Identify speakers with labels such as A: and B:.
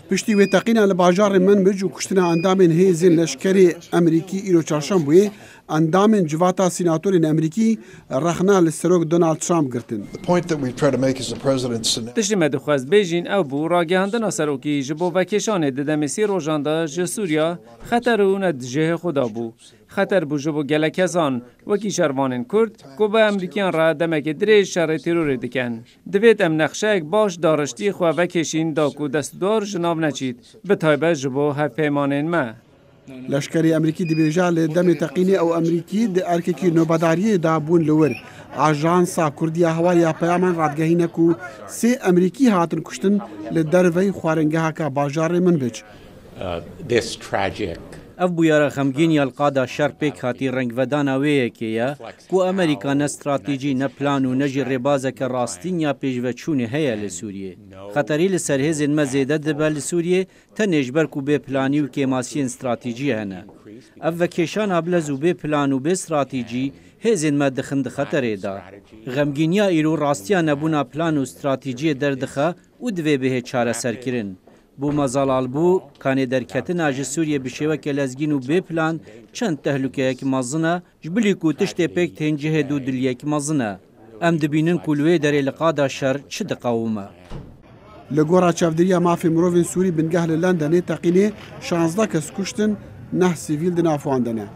A: پشتی وی تقینا لباجار منبج و کشتنا اندامین هیزین لشکری امریکی ایرو چارشنبه بوی اندامین جواتا سیناتورین امریکی رخنا لسروک دونالد ترامپ گرتن.
B: تشتی مدخواست بیجین او بو راگهاندنا سروکی جبو وکشان ددمسی روژاندا جسوریا خطر اون دجه خدا بو. خطر بو جبو گلکزان وکی شروانین کرد که با امریکیان را دمک دریج شر ترور دکن. دوید ام نقشه باش دارشتی خواه وکشین دا که دستدار جناب نچید به تایبه جبو هف پیمانین ما.
A: لشکری امریکی دبیجا لدم تقینی او امریکی د ارککی نوبداری دا بون لور. آژانسا کردیا هواریا پیامان رادگهینه کو سه امریکی هاتن کشتن لدروی خوارنگه که باجار منبج.
C: اف بویاره خمگینی القادا شر پیک خاطی رنگ ودانا ویه که کو امریکا نه استراتیجی نه پلان و نه جربازه که راستین یا پیشوچونه هیا لسوریه. خطری لسرهزین مزیده دبه لسوریه تنجبر کو به پلانی و کماسین استراتیجی هنه. اف وکیشان ابلزو به پلان و به استراتیجی هزین ما دخند خطره دا. غمگینیا ایرو راستیا نبونا پلان و استراتیجی دردخه و دوی به چاره سر کرن. بو مزالال بو کانی درکتن آج سوریه بشیوه که لزگین و بی پلان چند تهلوکه یک مزنه جبلی کو تشت پیک تنجه دو دلیه یک مزنه. ام دبینن کلوه در القادا شر چه دقاومه؟
A: لگورا چافدریا مافی مروفین سوری بنگه لندنه تقینه 16 کس کشتن 9 سیویل دنافواندنه.